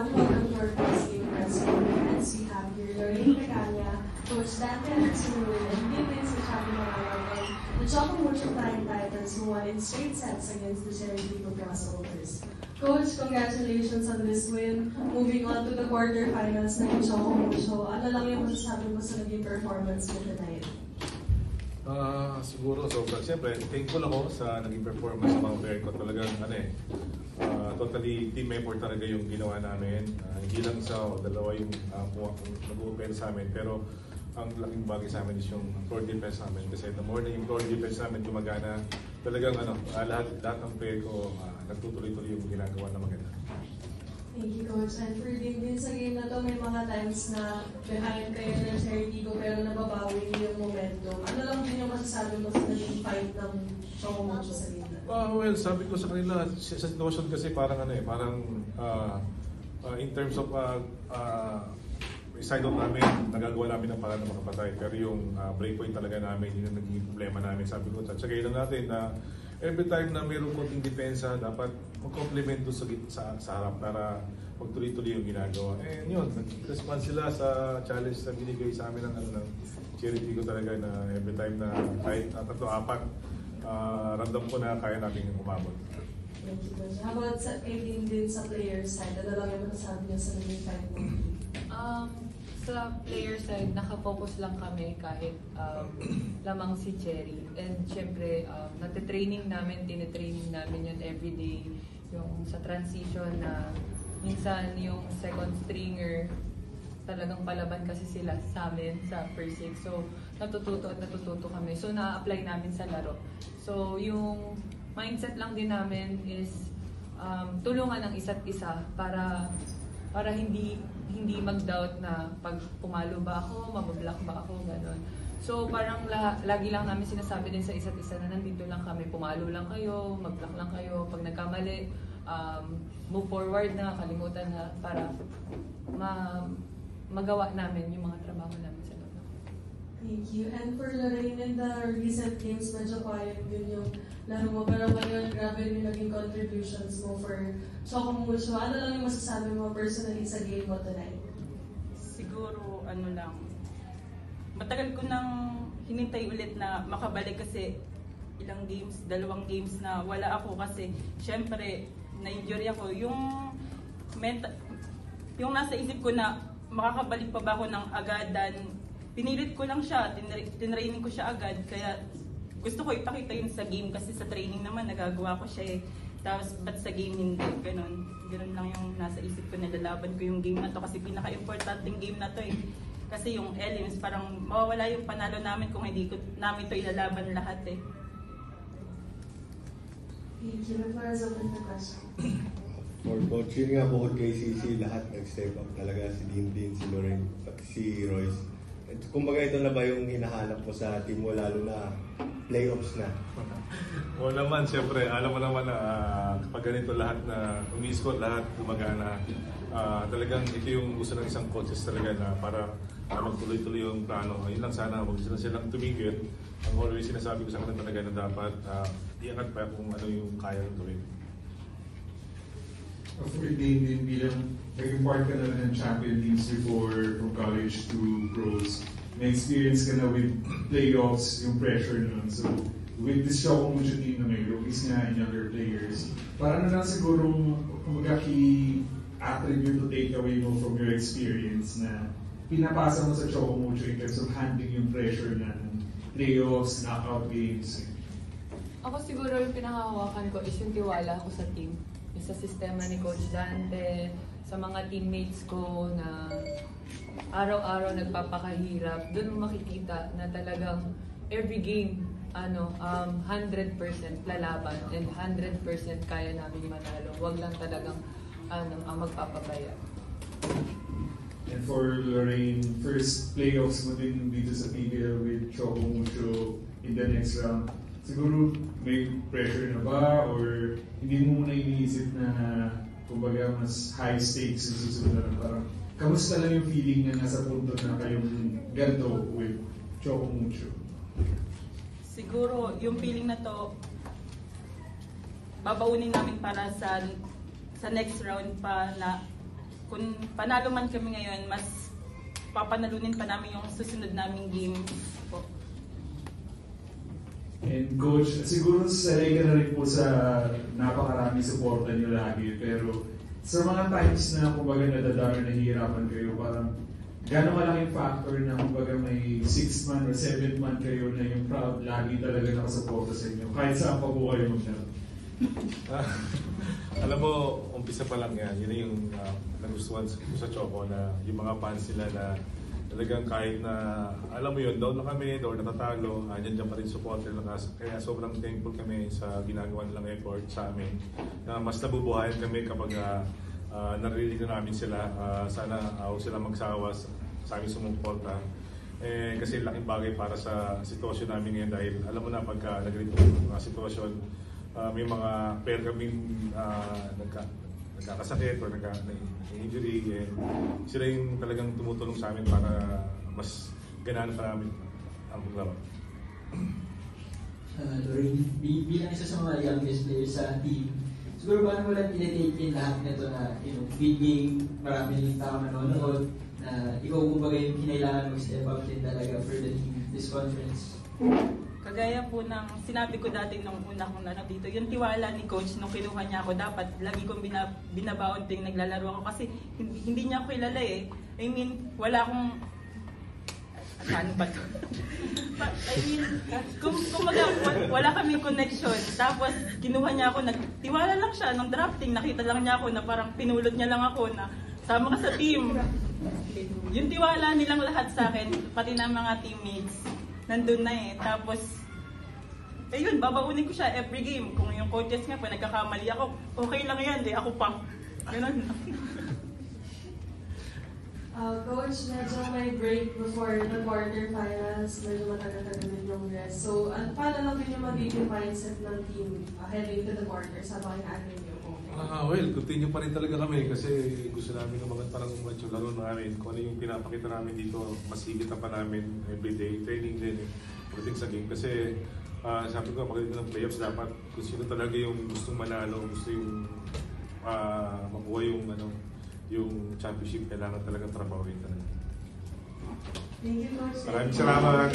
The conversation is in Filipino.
everyone. Welcome to our first game press conference. We have here Lorraine Regalia, Coach Dante Hatsunui, and Vince Chapimarao, and the Choco Mucho Flying Titans who won in straight sets against the Cherry People Crossovers. Coach, congratulations on this win. Moving on to the quarterfinals ng Choco Mucho, ano lang yung masasabi mo sa naging performance mo tonight? Siguro, siyempre, thankful ako sa naging performance ng mga player ko. Talagang, totally team effort talaga yung ginawa namin. Hindi lang isa o dalawa yung nag-open sa amin. Pero, ang laking bagay sa amin is yung floor defense namin. Kasi the more na yung floor defense namin gumagana, talagang lahat ng player ko nagtutuloy-tuloy yung ginagawa na maganda. Thank you, Coach. And for din sa game na to, may mga times na behind kayo ng Cherry Tigo pero nababawi yung momentum. Ano lang din yung masasabi mo sa naging fight ng Choco Mucho sa game na? Well, sabi ko sa kanila, sa sitwasyon kasi parang in terms of side out namin, nagagawa namin ng parang na makapatay. Pero yung breakpoint talaga namin, yun ang naging problema namin. Sabi ko, tsagay lang natin na every time na mayroong konting depensa, dapat mag-complement doon sa harap para magtuloy-tuloy yung ginagawa. And yun, nag-respond sila sa challenge na binigay sa amin ng Cherry ko talaga na every time na kahit 3-4, random ko na kaya natin yung umabot. Thank you, Coach. How about sa din sa player side? Ano lang yung masasabi niyo sa naging fight mo? Sa player side, nakafocus lang kami kahit lamang si Cherry. And syempre, natitraining namin, tinitraining namin yun everyday. Yung sa transition na minsan yung second stringer, talagang palaban kasi sila sa amin sa first six. So, natututo kami. So, na-apply namin sa laro. So, yung mindset lang din namin is tulungan ang isa't isa para hindi mag-doubt na pag pumalo ba ako, mabablock ba ako, gano'n. So parang lagi lang namin sinasabi din sa isa't isa na nandito lang kami, pumalo lang kayo, mag-block lang kayo, pag nagkamali, move forward na, kalimutan na para magawa namin yung mga trabaho namin sa loob. Thank you. And for Lorraine, in the recent games, medyo quiet din yung laro mo. Pero ngayon, grabe yung naging contributions mo for Choco Mucho. Ano lang yung masasabi mo personally sa game mo tonight? Siguro, matagal ko nang hinintay ulit na makabalik kasi ilang games, 2 games na wala ako kasi syempre, na-injury ako. Yung nasa isip ko na makakabalik pa ba ako ng agadan, pinilit ko lang siya, tinraining ko siya agad, kaya gusto ko ipakita yun sa game kasi sa training naman nagagawa ko siya eh. Tapos ba't sa game hindi, ganun lang yung nasa isip ko, nilalaban ko yung game na to kasi pinaka-importanting game na to eh. Kasi yung elements, parang mawawala yung panalo namin kung hindi namin to ilalaban lahat eh. Thank you. The floor is open for questions. For Coach, yun nga bukod kay CC, lahat nag-step up talaga, si Din, si Lorraine, pati si Royce. Kumbaga ito na ba yung hinahanap mo sa team mo lalo na playoffs na? Oo naman, siyempre, alam mo naman na kapag ganito lahat na umi-score, lahat gumagana. Talagang ito yung gusto ng isang coaches talaga na para magtuloy-tuloy yung plano. Yun lang sana, huwag silang tumigil. Ang always sinasabi ko sa kanila talaga na dapat iangat pa kung ano yung kaya ng gawin. For din bilang naging part ka na ng champion teams before from college to pros, na-experience ka na with playoffs, yung pressure na lang. So, with this Choco Mucho team na may rookies nga and younger players, parang na lang siguro key attribute to take away mo from your experience na pinapasa mo sa Choco Mucho in terms of handling yung pressure na playoffs, knockout games. Ako siguro yung pinakahawakan ko is yung tiwala ko sa team. Yung sa sistema ni Coach Dante, sa mga teammates ko na araw-araw nagpapakahirap. Doon mo makikita na talagang every game 100% lalaban and 100% kaya namin manalo. Huwag lang talagang ang magpapabaya. And for Lorraine, first playoffs mo din dito sa PBL with Choco Mucho in the next round. Siguro may pressure na ba or hindi mo muna iniisip na kumbaga mas high stakes yung susunod na parang kamusta lang yung feeling na nasa punto na kayong ganito with Choco Mucho? Siguro yung feeling na to babaunin namin para sa next round pa na kung panalo man kami ngayon, mas papanalunin pa namin yung susunod naming game po. And Coach, siguro sanay ka na rin po sa napakaraming suporta niyo lagi, pero sa mga times na kumbaga nadadami, nahihirapan kayo, parang gano'ng malaking factor na kumbaga may 6th man or 7th man kayo na yung crowd lagi talaga nakasuporta sa inyo, kahit saan pa po kayo mag-shot? Alam mo, umpisa pa lang yan. Yun yung nagustuhan ko sa Choco na yung mga fans nila na talagang kahit na, alam mo yun, down na kami, down natatalo, dyan pa rin supporter lang. Kaya sobrang thankful kami sa ginagawa nilang effort sa amin. Na mas nabubuhayan kami kapag narinig na namin sila. Sana sila magsawa sa aming sumuporta. Kasi laking bagay para sa sitwasyon namin ngayon dahil alam mo na pagka nag-rito mga sitwasyon, may mga pair kaming nagkakasakit or nagka-injury. Sila yung talagang tumutulong sa amin para mas ganahan pa namin ang programa. Lorraine, bilang isa sa mga youngest players sa team, siguro paano mo lang tinitake in lahat nito na big game, marami yung tao nanonood, na ikaw kumbaga yung kinailangan mag-step up din talaga for the team this conference? Kagaya po ng sinabi ko dati nung una kong laro dito, yung tiwala ni Coach nung kinuha niya ako, dapat lagi kong binabaon tuwing naglalaro ako kasi hindi niya ako kilala eh. I mean, wala akong... Ano ba ito? I mean, kumbaga wala kaming connection. Tapos kinuha niya ako, nagtiwala lang siya nung drafting, nakita lang niya ako na parang pinulot niya lang ako na sama ka sa team. Yung tiwala nilang lahat sa akin, pati ng mga teammates, nandun na eh. Tapos, ayun, babaunin ko siya every game. Kung yung coaches nga, pag nagkakamali ako, okay lang yan, di ako pa. Ganun. Coach, medyo may break before the quarterfinals, medyo matagal-tagal din yung rest. So, paano lang din yung magiging mindset ng team heading to the quarters habang natin yung Well, continue pa rin talaga kami kasi gusto namin umangat parang umangat yung laro namin. Kung ano yung pinapakita namin dito, mas higit pa namin everyday. Training din pagdating sa game. Kasi sabi ko, pagdating ng playoffs, dapat kung sino talaga yung gustong manalo, gusto yung makuha yung championship, kailangan talagang trabawin talaga. Thank you, Coach. Maraming salamat.